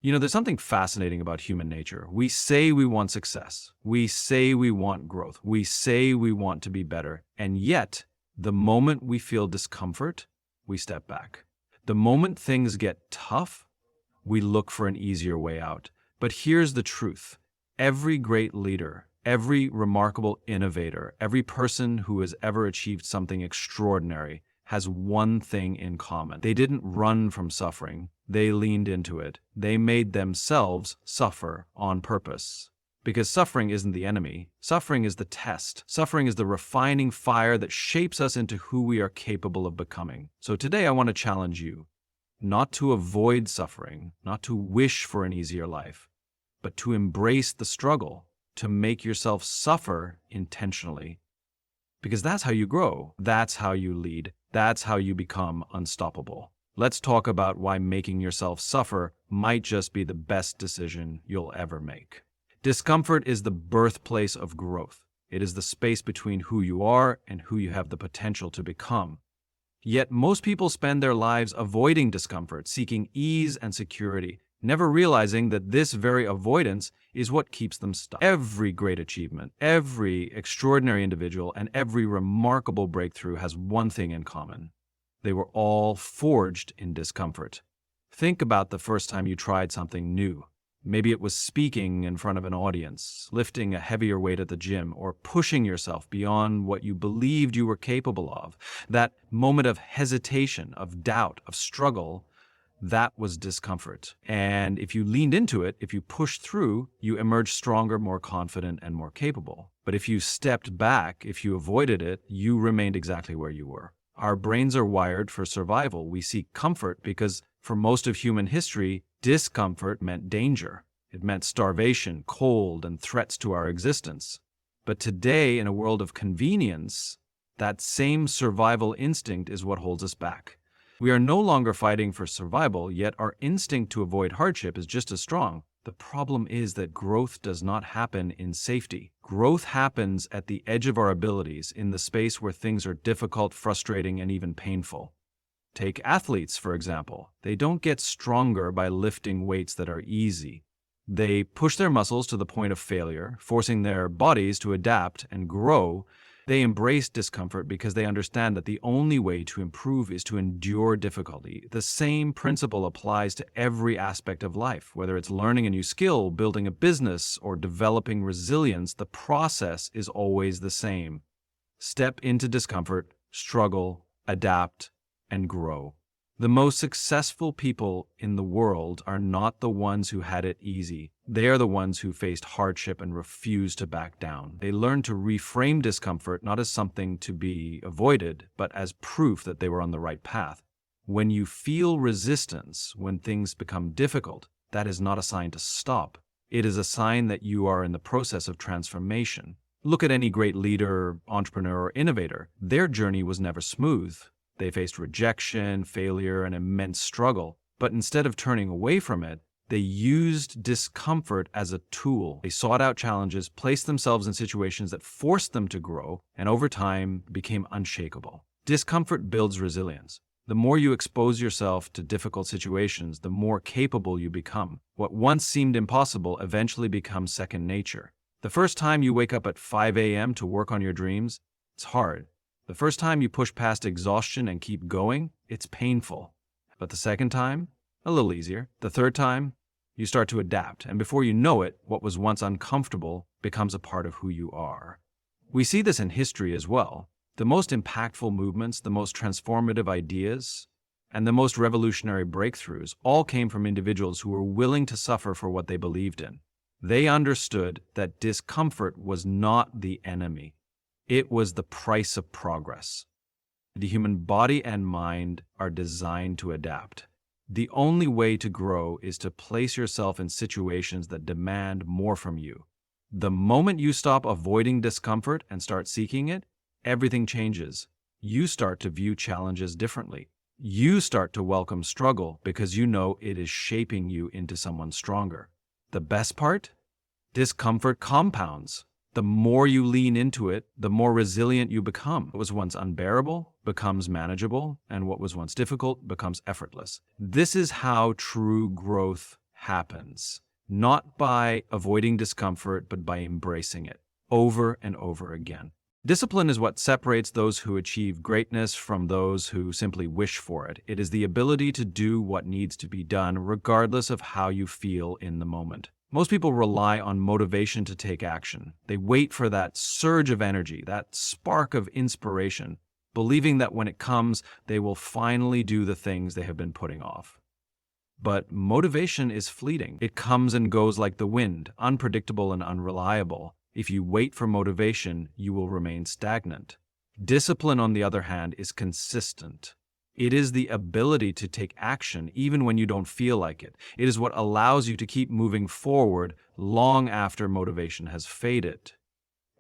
There's something fascinating about human nature. We say we want success. We say we want growth. We say we want to be better. And yet, the moment we feel discomfort, we step back. The moment things get tough, we look for an easier way out. But here's the truth. Every great leader, every remarkable innovator, every person who has ever achieved something extraordinary has one thing in common. They didn't run from suffering. They leaned into it. They made themselves suffer on purpose. Because suffering isn't the enemy. Suffering is the test. Suffering is the refining fire that shapes us into who we are capable of becoming. So today I want to challenge you not to avoid suffering, not to wish for an easier life, but to embrace the struggle, to make yourself suffer intentionally. Because that's how you grow. That's how you lead. That's how you become unstoppable. Let's talk about why making yourself suffer might just be the best decision you'll ever make. Discomfort is the birthplace of growth. It is the space between who you are and who you have the potential to become. Yet most people spend their lives avoiding discomfort, seeking ease and security, never realizing that this very avoidance is what keeps them stuck. Every great achievement, every extraordinary individual, and every remarkable breakthrough has one thing in common. They were all forged in discomfort. Think about the first time you tried something new. Maybe it was speaking in front of an audience, lifting a heavier weight at the gym, or pushing yourself beyond what you believed you were capable of. That moment of hesitation, of doubt, of struggle, that was discomfort. And if you leaned into it, if you pushed through, you emerged stronger, more confident, and more capable. But if you stepped back, if you avoided it, you remained exactly where you were. Our brains are wired for survival. We seek comfort because for most of human history, discomfort meant danger. It meant starvation, cold, and threats to our existence. But today, in a world of convenience, that same survival instinct is what holds us back. We are no longer fighting for survival, yet our instinct to avoid hardship is just as strong. The problem is that growth does not happen in safety. Growth happens at the edge of our abilities, in the space where things are difficult, frustrating, and even painful. Take athletes, for example. They don't get stronger by lifting weights that are easy. They push their muscles to the point of failure, forcing their bodies to adapt and grow. They embrace discomfort because they understand that the only way to improve is to endure difficulty. The same principle applies to every aspect of life. Whether it's learning a new skill, building a business, or developing resilience, the process is always the same. Step into discomfort, struggle, adapt, and grow. The most successful people in the world are not the ones who had it easy. They are the ones who faced hardship and refused to back down. They learned to reframe discomfort not as something to be avoided, but as proof that they were on the right path. When you feel resistance, when things become difficult, that is not a sign to stop. It is a sign that you are in the process of transformation. Look at any great leader, entrepreneur, or innovator. Their journey was never smooth. They faced rejection, failure, and immense struggle. But instead of turning away from it, they used discomfort as a tool. They sought out challenges, placed themselves in situations that forced them to grow, and over time became unshakable. Discomfort builds resilience. The more you expose yourself to difficult situations, the more capable you become. What once seemed impossible eventually becomes second nature. The first time you wake up at 5 a.m. to work on your dreams, it's hard. The first time you push past exhaustion and keep going, it's painful. But the second time, a little easier. The third time, you start to adapt, and before you know it, what was once uncomfortable becomes a part of who you are. We see this in history as well. The most impactful movements, the most transformative ideas, and the most revolutionary breakthroughs all came from individuals who were willing to suffer for what they believed in. They understood that discomfort was not the enemy. It was the price of progress. The human body and mind are designed to adapt. The only way to grow is to place yourself in situations that demand more from you. The moment you stop avoiding discomfort and start seeking it, everything changes. You start to view challenges differently. You start to welcome struggle because you know it is shaping you into someone stronger. The best part? Discomfort compounds. The more you lean into it, the more resilient you become. What was once unbearable becomes manageable, and what was once difficult becomes effortless. This is how true growth happens, not by avoiding discomfort, but by embracing it over and over again. Discipline is what separates those who achieve greatness from those who simply wish for it. It is the ability to do what needs to be done, regardless of how you feel in the moment. Most people rely on motivation to take action. They wait for that surge of energy, that spark of inspiration, believing that when it comes, they will finally do the things they have been putting off. But motivation is fleeting. It comes and goes like the wind, unpredictable and unreliable. If you wait for motivation, you will remain stagnant. Discipline, on the other hand, is consistent. It is the ability to take action even when you don't feel like it. It is what allows you to keep moving forward long after motivation has faded.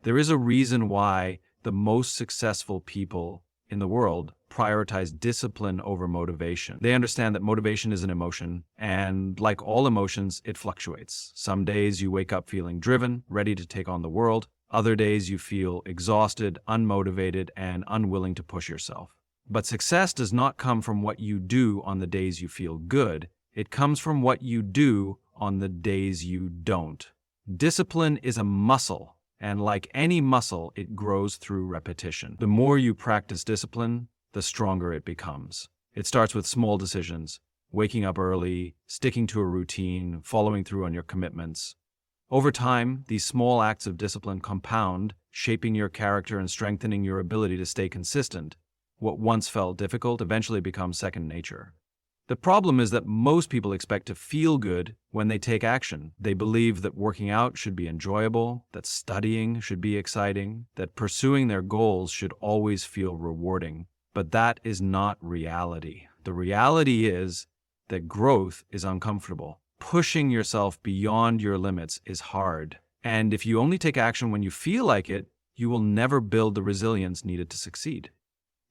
There is a reason why the most successful people in the world prioritize discipline over motivation. They understand that motivation is an emotion, and like all emotions, it fluctuates. Some days you wake up feeling driven, ready to take on the world. Other days you feel exhausted, unmotivated, and unwilling to push yourself. But success does not come from what you do on the days you feel good. It comes from what you do on the days you don't. Discipline is a muscle, and like any muscle, it grows through repetition. The more you practice discipline, the stronger it becomes. It starts with small decisions, waking up early, sticking to a routine, following through on your commitments. Over time, these small acts of discipline compound, shaping your character and strengthening your ability to stay consistent. What once felt difficult eventually becomes second nature. The problem is that most people expect to feel good when they take action. They believe that working out should be enjoyable, that studying should be exciting, that pursuing their goals should always feel rewarding. But that is not reality. The reality is that growth is uncomfortable. Pushing yourself beyond your limits is hard. And if you only take action when you feel like it, you will never build the resilience needed to succeed.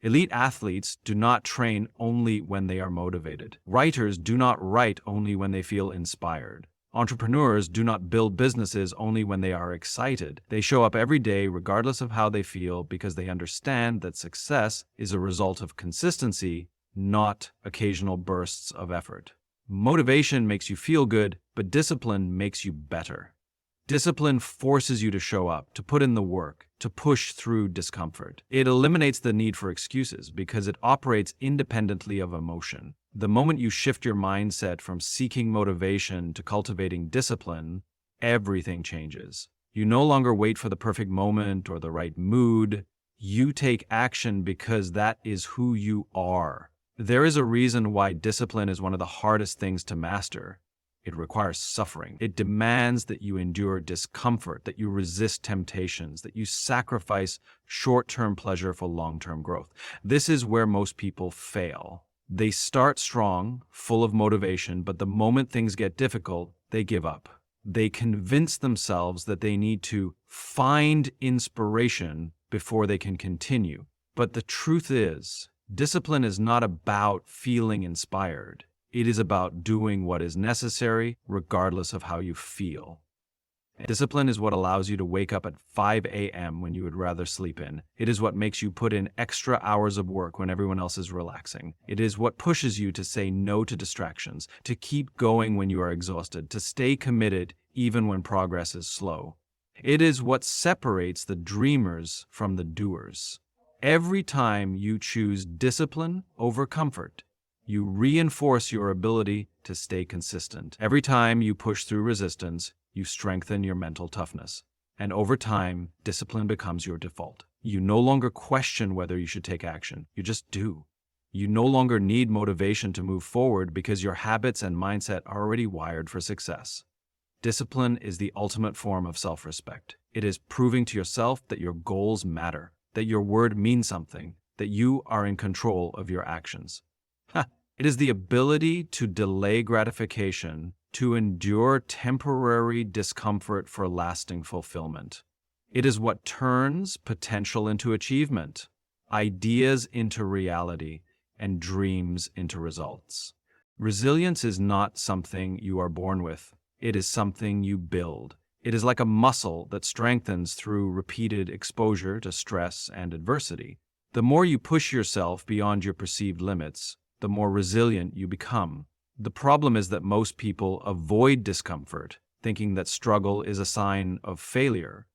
Elite athletes do not train only when they are motivated. Writers do not write only when they feel inspired. Entrepreneurs do not build businesses only when they are excited. They show up every day regardless of how they feel because they understand that success is a result of consistency, not occasional bursts of effort. Motivation makes you feel good, but discipline makes you better. Discipline forces you to show up, to put in the work, to push through discomfort. It eliminates the need for excuses because it operates independently of emotion. The moment you shift your mindset from seeking motivation to cultivating discipline, everything changes. You no longer wait for the perfect moment or the right mood. You take action because that is who you are. There is a reason why discipline is one of the hardest things to master. It requires suffering. It demands that you endure discomfort, that you resist temptations, that you sacrifice short-term pleasure for long-term growth. This is where most people fail. They start strong, full of motivation, but the moment things get difficult, they give up. They convince themselves that they need to find inspiration before they can continue. But the truth is, discipline is not about feeling inspired. It is about doing what is necessary, regardless of how you feel. Discipline is what allows you to wake up at 5 a.m. when you would rather sleep in. It is what makes you put in extra hours of work when everyone else is relaxing. It is what pushes you to say no to distractions, to keep going when you are exhausted, to stay committed even when progress is slow. It is what separates the dreamers from the doers. Every time you choose discipline over comfort, you reinforce your ability to stay consistent. Every time you push through resistance, you strengthen your mental toughness. And over time, discipline becomes your default. You no longer question whether you should take action. You just do. You no longer need motivation to move forward because your habits and mindset are already wired for success. Discipline is the ultimate form of self-respect. It is proving to yourself that your goals matter, that your word means something, that you are in control of your actions. It is the ability to delay gratification, to endure temporary discomfort for lasting fulfillment. It is what turns potential into achievement, ideas into reality, and dreams into results. Resilience is not something you are born with. It is something you build. It is like a muscle that strengthens through repeated exposure to stress and adversity. The more you push yourself beyond your perceived limits, the more resilient you become. The problem is that most people avoid discomfort, thinking that struggle is a sign of failure.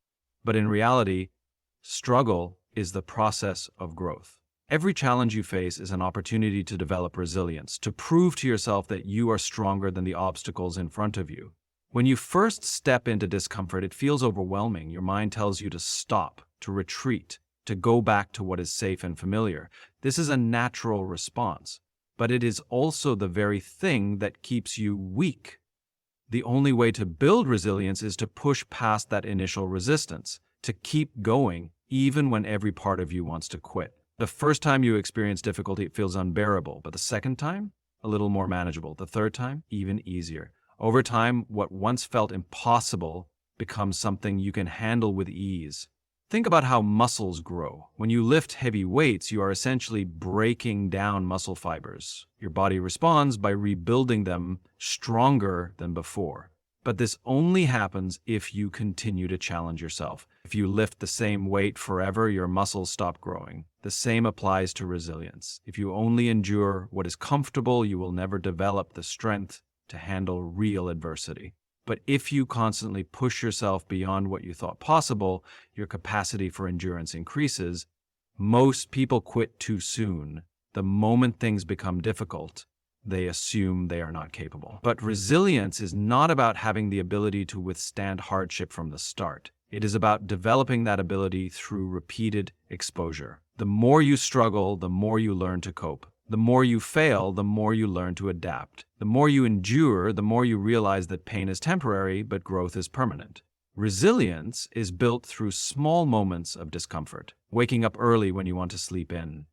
But in reality, struggle is the process of growth. Every challenge you face is an opportunity to develop resilience, to prove to yourself that you are stronger than the obstacles in front of you. When you first step into discomfort, it feels overwhelming. Your mind tells you to stop, to retreat, to go back to what is safe and familiar. This is a natural response, but it is also the very thing that keeps you weak. The only way to build resilience is to push past that initial resistance, to keep going even when every part of you wants to quit. The first time you experience difficulty, it feels unbearable, but the second time, a little more manageable. The third time, even easier. Over time, what once felt impossible becomes something you can handle with ease. Think about how muscles grow. When you lift heavy weights, you are essentially breaking down muscle fibers. Your body responds by rebuilding them stronger than before. But this only happens if you continue to challenge yourself. If you lift the same weight forever, your muscles stop growing. The same applies to resilience. If you only endure what is comfortable, you will never develop the strength to handle real adversity. But if you constantly push yourself beyond what you thought possible, your capacity for endurance increases. Most people quit too soon. The moment things become difficult, they assume they are not capable. But resilience is not about having the ability to withstand hardship from the start. It is about developing that ability through repeated exposure. The more you struggle, the more you learn to cope. The more you fail, the more you learn to adapt. The more you endure, the more you realize that pain is temporary, but growth is permanent. Resilience is built through small moments of discomfort. Waking up early when you want to sleep in,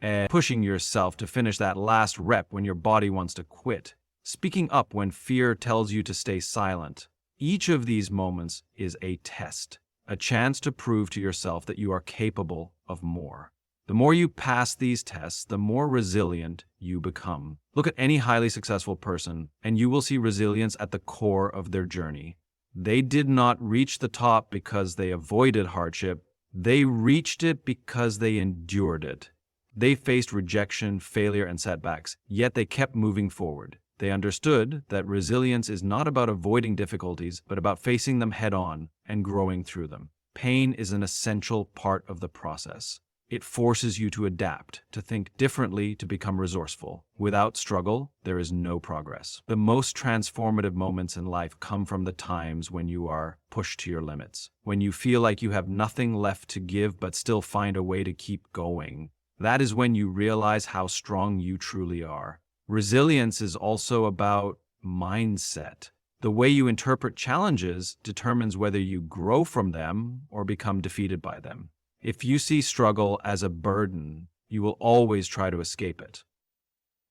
and pushing yourself to finish that last rep when your body wants to quit. Speaking up when fear tells you to stay silent. Each of these moments is a test, a chance to prove to yourself that you are capable of more. The more you pass these tests, the more resilient you become. Look at any highly successful person, and you will see resilience at the core of their journey. They did not reach the top because they avoided hardship. They reached it because they endured it. They faced rejection, failure, and setbacks, yet they kept moving forward. They understood that resilience is not about avoiding difficulties, but about facing them head-on and growing through them. Pain is an essential part of the process. It forces you to adapt, to think differently, to become resourceful. Without struggle, there is no progress. The most transformative moments in life come from the times when you are pushed to your limits, when you feel like you have nothing left to give but still find a way to keep going. That is when you realize how strong you truly are. Resilience is also about mindset. The way you interpret challenges determines whether you grow from them or become defeated by them. If you see struggle as a burden, you will always try to escape it.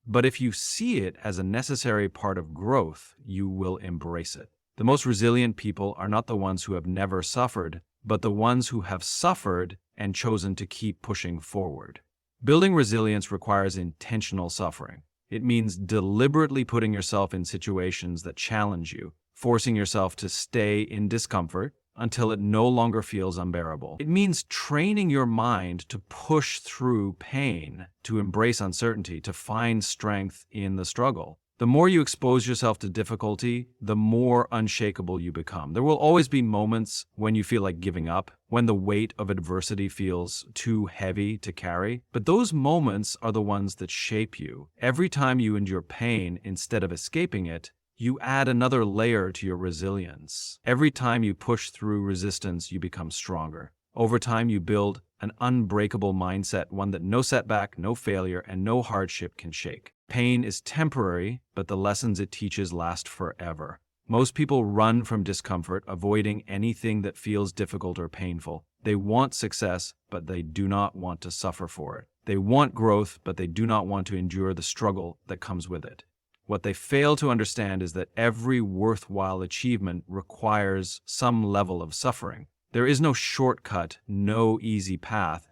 But if you see it as a necessary part of growth, you will embrace it. The most resilient people are not the ones who have never suffered, but the ones who have suffered and chosen to keep pushing forward. Building resilience requires intentional suffering. It means deliberately putting yourself in situations that challenge you, forcing yourself to stay in discomfort until it no longer feels unbearable. It means training your mind to push through pain, to embrace uncertainty, to find strength in the struggle. The more you expose yourself to difficulty, the more unshakable you become. There will always be moments when you feel like giving up, when the weight of adversity feels too heavy to carry. But those moments are the ones that shape you. Every time you endure pain instead of escaping it, you add another layer to your resilience. Every time you push through resistance, you become stronger. Over time, you build an unbreakable mindset, one that no setback, no failure, and no hardship can shake. Pain is temporary, but the lessons it teaches last forever. Most people run from discomfort, avoiding anything that feels difficult or painful. They want success, but they do not want to suffer for it. They want growth, but they do not want to endure the struggle that comes with it. What they fail to understand is that every worthwhile achievement requires some level of suffering. There is no shortcut, no easy path.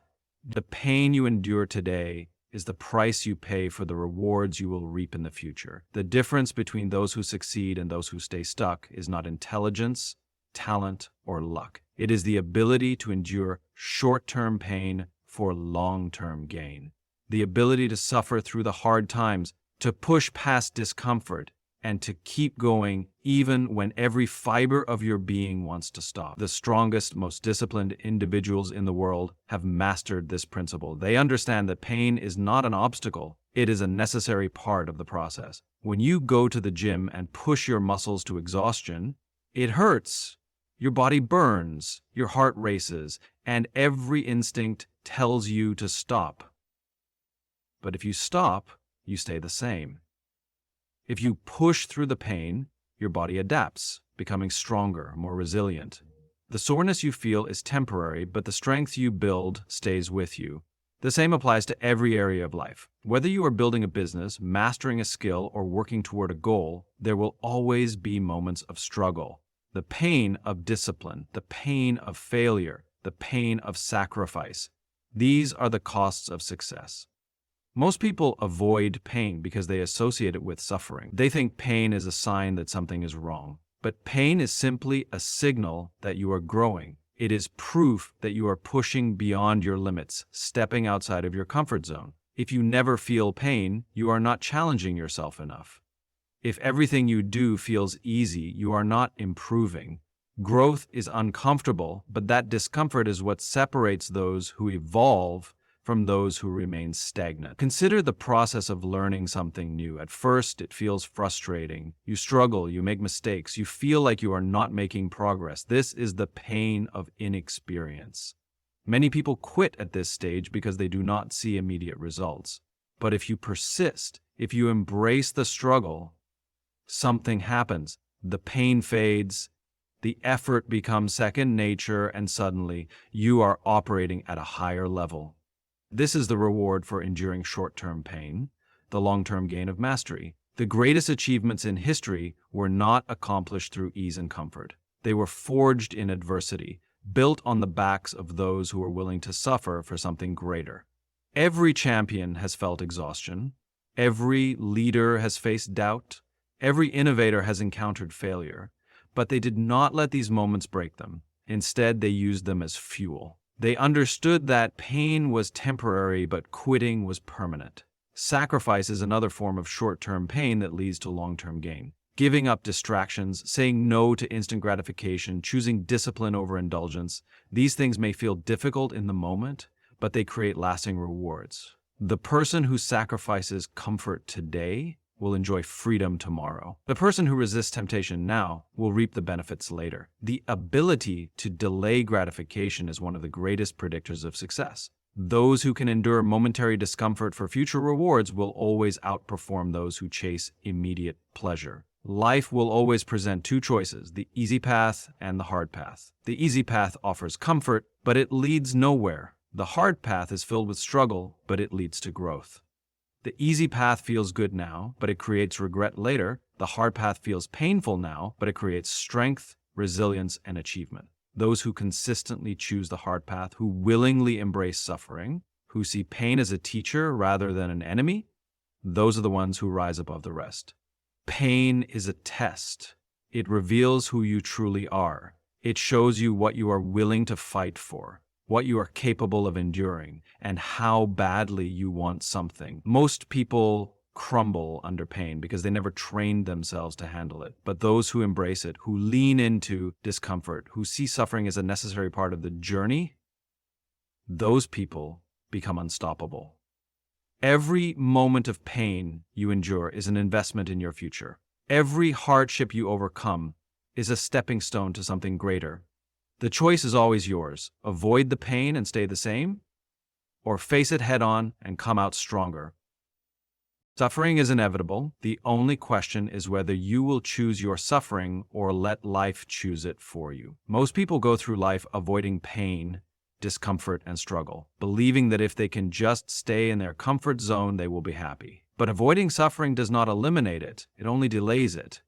The pain you endure today is the price you pay for the rewards you will reap in the future. The difference between those who succeed and those who stay stuck is not intelligence, talent, or luck. It is the ability to endure short-term pain for long-term gain. The ability to suffer through the hard times, to push past discomfort, and to keep going even when every fiber of your being wants to stop. The strongest, most disciplined individuals in the world have mastered this principle. They understand that pain is not an obstacle, it is a necessary part of the process. When you go to the gym and push your muscles to exhaustion, it hurts. Your body burns, your heart races, and every instinct tells you to stop. But if you stop, you stay the same. If you push through the pain, your body adapts, becoming stronger, more resilient. The soreness you feel is temporary, but the strength you build stays with you. The same applies to every area of life. Whether you are building a business, mastering a skill, or working toward a goal, there will always be moments of struggle. The pain of discipline, the pain of failure, the pain of sacrifice. These are the costs of success. Most people avoid pain because they associate it with suffering. They think pain is a sign that something is wrong. But pain is simply a signal that you are growing. It is proof that you are pushing beyond your limits, stepping outside of your comfort zone. If you never feel pain, you are not challenging yourself enough. If everything you do feels easy, you are not improving. Growth is uncomfortable, but that discomfort is what separates those who evolve from those who remain stagnant. Consider the process of learning something new. At first, it feels frustrating. You struggle, you make mistakes, you feel like you are not making progress. This is the pain of inexperience. Many people quit at this stage because they do not see immediate results. But if you persist, if you embrace the struggle, something happens. The pain fades, the effort becomes second nature, and suddenly you are operating at a higher level. This is the reward for enduring short-term pain, the long-term gain of mastery. The greatest achievements in history were not accomplished through ease and comfort. They were forged in adversity, built on the backs of those who were willing to suffer for something greater. Every champion has felt exhaustion. Every leader has faced doubt. Every innovator has encountered failure. But they did not let these moments break them. Instead, they used them as fuel. They understood that pain was temporary, but quitting was permanent. Sacrifice is another form of short-term pain that leads to long-term gain. Giving up distractions, saying no to instant gratification, choosing discipline over indulgence, these things may feel difficult in the moment, but they create lasting rewards. The person who sacrifices comfort today will enjoy freedom tomorrow. The person who resists temptation now will reap the benefits later. The ability to delay gratification is one of the greatest predictors of success. Those who can endure momentary discomfort for future rewards will always outperform those who chase immediate pleasure. Life will always present two choices, the easy path and the hard path. The easy path offers comfort, but it leads nowhere. The hard path is filled with struggle, but it leads to growth. The easy path feels good now, but it creates regret later. The hard path feels painful now, but it creates strength, resilience, and achievement. Those who consistently choose the hard path, who willingly embrace suffering, who see pain as a teacher rather than an enemy, those are the ones who rise above the rest. Pain is a test. It reveals who you truly are. It shows you what you are willing to fight for, what you are capable of enduring, and how badly you want something. Most people crumble under pain because they never trained themselves to handle it. But those who embrace it, who lean into discomfort, who see suffering as a necessary part of the journey, those people become unstoppable. Every moment of pain you endure is an investment in your future. Every hardship you overcome is a stepping stone to something greater. The choice is always yours. Avoid the pain and stay the same, or face it head on and come out stronger. Suffering is inevitable. The only question is whether you will choose your suffering or let life choose it for you. Most people go through life avoiding pain, discomfort, and struggle, believing that if they can just stay in their comfort zone, they will be happy. But avoiding suffering does not eliminate it. It only delays it.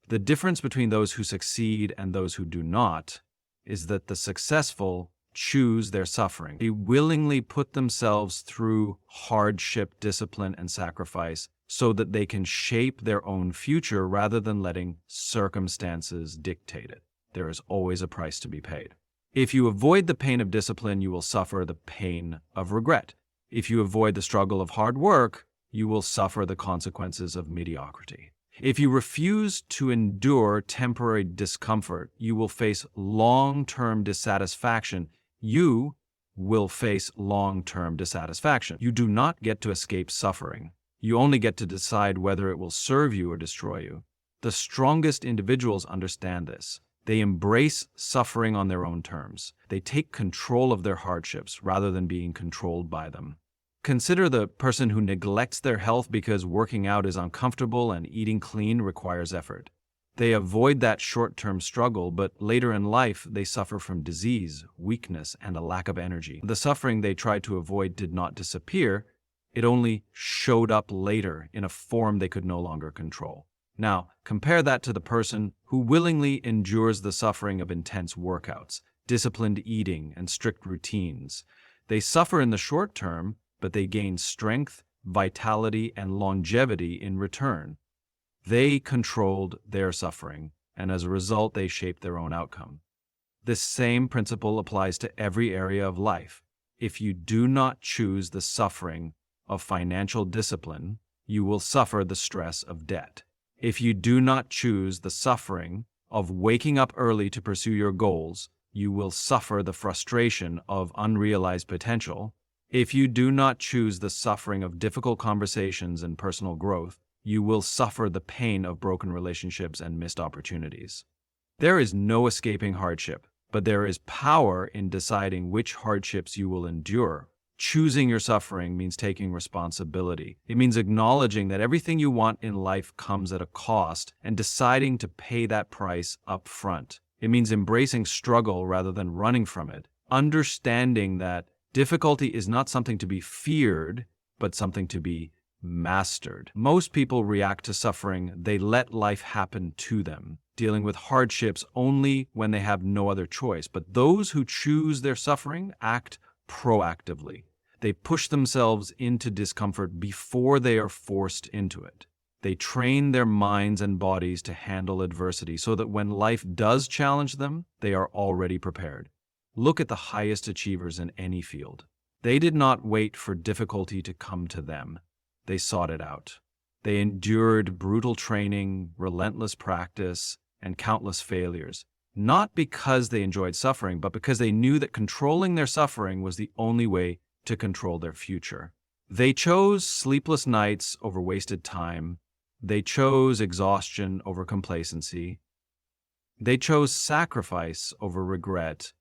The difference between those who succeed and those who do not is that the successful choose their suffering. They willingly put themselves through hardship, discipline, and sacrifice so that they can shape their own future rather than letting circumstances dictate it. There is always a price to be paid. If you avoid the pain of discipline, you will suffer the pain of regret. If you avoid the struggle of hard work, you will suffer the consequences of mediocrity. If you refuse to endure temporary discomfort, you will face long-term dissatisfaction. You will face long-term dissatisfaction. You do not get to escape suffering. You only get to decide whether it will serve you or destroy you. The strongest individuals understand this. They embrace suffering on their own terms. They take control of their hardships rather than being controlled by them. Consider the person who neglects their health because working out is uncomfortable and eating clean requires effort. They avoid that short-term struggle, but later in life, they suffer from disease, weakness, and a lack of energy. The suffering they tried to avoid did not disappear. It only showed up later in a form they could no longer control. Now, compare that to the person who willingly endures the suffering of intense workouts, disciplined eating, and strict routines. They suffer in the short term, but they gain strength, vitality, and longevity in return. They controlled their suffering, and as a result, they shaped their own outcome. This same principle applies to every area of life. If you do not choose the suffering of financial discipline, you will suffer the stress of debt. If you do not choose the suffering of waking up early to pursue your goals, you will suffer the frustration of unrealized potential. If you do not choose the suffering of difficult conversations and personal growth, you will suffer the pain of broken relationships and missed opportunities. There is no escaping hardship, but there is power in deciding which hardships you will endure. Choosing your suffering means taking responsibility. It means acknowledging that everything you want in life comes at a cost and deciding to pay that price up front. It means embracing struggle rather than running from it. Understanding that difficulty is not something to be feared, but something to be mastered. Most people react to suffering. They let life happen to them, dealing with hardships only when they have no other choice. But those who choose their suffering act proactively. They push themselves into discomfort before they are forced into it. They train their minds and bodies to handle adversity so that when life does challenge them, they are already prepared. Look at the highest achievers in any field. They did not wait for difficulty to come to them. They sought it out. They endured brutal training, relentless practice, and countless failures, not because they enjoyed suffering, but because they knew that controlling their suffering was the only way to control their future. They chose sleepless nights over wasted time. They chose exhaustion over complacency. They chose sacrifice over regret.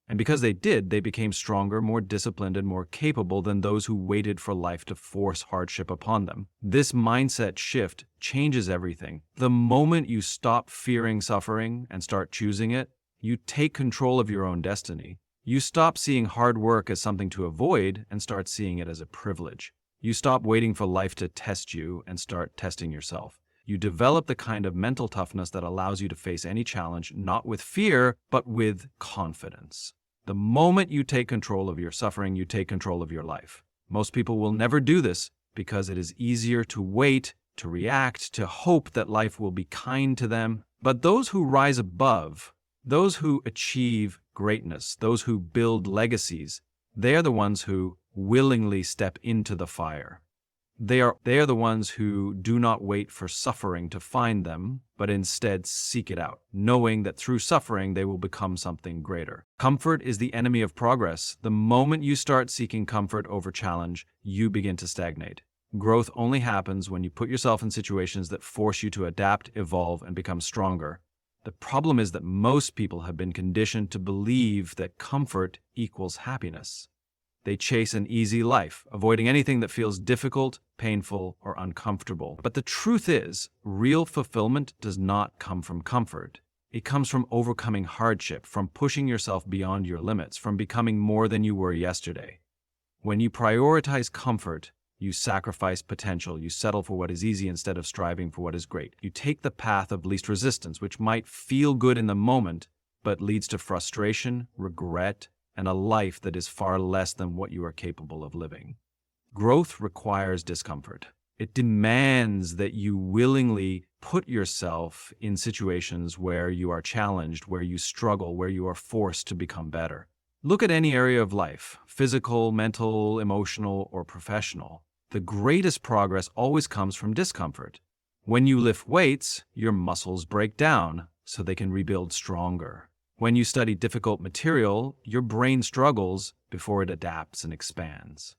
And because they did, they became stronger, more disciplined, and more capable than those who waited for life to force hardship upon them. This mindset shift changes everything. The moment you stop fearing suffering and start choosing it, you take control of your own destiny. You stop seeing hard work as something to avoid and start seeing it as a privilege. You stop waiting for life to test you and start testing yourself. You develop the kind of mental toughness that allows you to face any challenge, not with fear, but with confidence. The moment you take control of your suffering, you take control of your life. Most people will never do this because it is easier to wait, to react, to hope that life will be kind to them. But those who rise above, those who achieve greatness, those who build legacies, they are the ones who willingly step into the fire. They are the ones who do not wait for suffering to find them, but instead seek it out, knowing that through suffering they will become something greater. Comfort is the enemy of progress. The moment you start seeking comfort over challenge, you begin to stagnate. Growth only happens when you put yourself in situations that force you to adapt, evolve, and become stronger. The problem is that most people have been conditioned to believe that comfort equals happiness. They chase an easy life, avoiding anything that feels difficult, painful, or uncomfortable. But the truth is, real fulfillment does not come from comfort. It comes from overcoming hardship, from pushing yourself beyond your limits, from becoming more than you were yesterday. When you prioritize comfort, you sacrifice potential. You settle for what is easy instead of striving for what is great. You take the path of least resistance, which might feel good in the moment, but leads to frustration, regret, and a life that is far less than what you are capable of living. Growth requires discomfort. It demands that you willingly put yourself in situations where you are challenged, where you struggle, where you are forced to become better. Look at any area of life, physical, mental, emotional, or professional. The greatest progress always comes from discomfort. When you lift weights, your muscles break down so they can rebuild stronger. When you study difficult material, your brain struggles before it adapts and expands.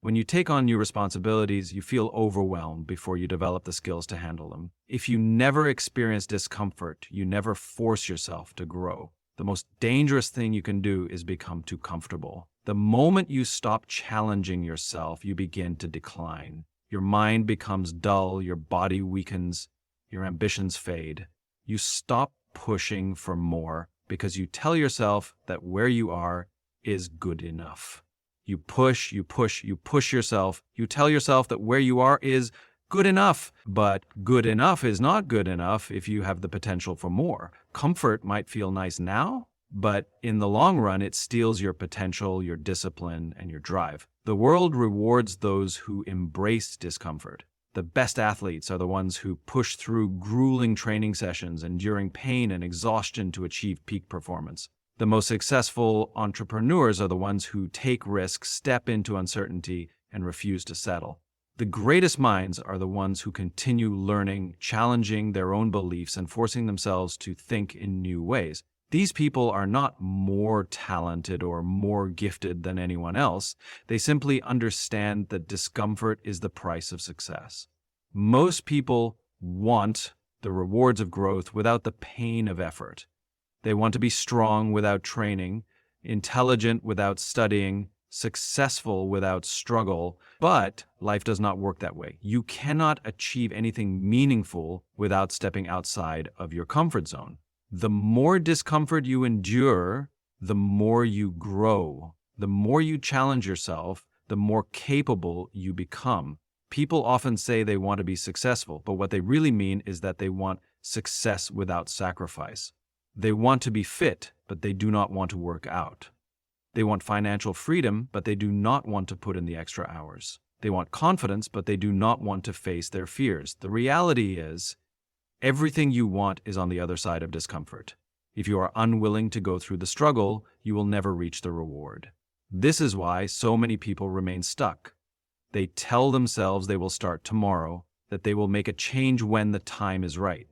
When you take on new responsibilities, you feel overwhelmed before you develop the skills to handle them. If you never experience discomfort, you never force yourself to grow. The most dangerous thing you can do is become too comfortable. The moment you stop challenging yourself, you begin to decline. Your mind becomes dull, your body weakens, your ambitions fade. You stop pushing for more because you tell yourself that where you are is good enough. You push yourself. You tell yourself that where you are is good enough, but good enough is not good enough if you have the potential for more. Comfort might feel nice now, but in the long run, it steals your potential, your discipline, and your drive. The world rewards those who embrace discomfort. The best athletes are the ones who push through grueling training sessions, enduring pain and exhaustion to achieve peak performance. The most successful entrepreneurs are the ones who take risks, step into uncertainty, and refuse to settle. The greatest minds are the ones who continue learning, challenging their own beliefs, and forcing themselves to think in new ways. These people are not more talented or more gifted than anyone else. They simply understand that discomfort is the price of success. Most people want the rewards of growth without the pain of effort. They want to be strong without training, intelligent without studying, successful without struggle. But life does not work that way. You cannot achieve anything meaningful without stepping outside of your comfort zone. The more discomfort you endure, the more you grow. The more you challenge yourself, the more capable you become. People often say they want to be successful, but what they really mean is that they want success without sacrifice. They want to be fit, but they do not want to work out. They want financial freedom, but they do not want to put in the extra hours. They want confidence, but they do not want to face their fears. The reality is, everything you want is on the other side of discomfort. If you are unwilling to go through the struggle, you will never reach the reward. This is why so many people remain stuck. They tell themselves they will start tomorrow, that they will make a change when the time is right.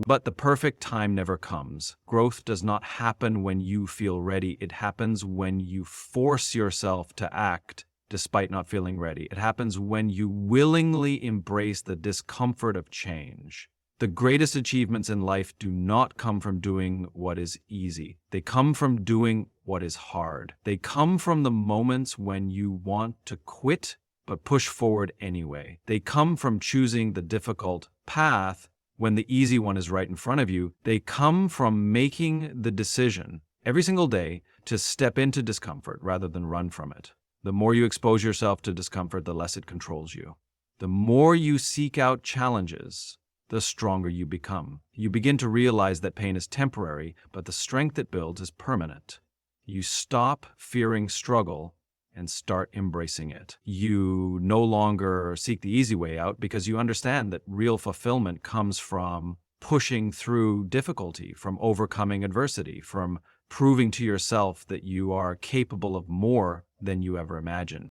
But the perfect time never comes. Growth does not happen when you feel ready. It happens when you force yourself to act despite not feeling ready. It happens when you willingly embrace the discomfort of change. The greatest achievements in life do not come from doing what is easy. They come from doing what is hard. They come from the moments when you want to quit but push forward anyway. They come from choosing the difficult path when the easy one is right in front of you. They come from making the decision every single day to step into discomfort rather than run from it. The more you expose yourself to discomfort, the less it controls you. The more you seek out challenges, the stronger you become. You begin to realize that pain is temporary, but the strength it builds is permanent. You stop fearing struggle and start embracing it. You no longer seek the easy way out because you understand that real fulfillment comes from pushing through difficulty, from overcoming adversity, from proving to yourself that you are capable of more than you ever imagined.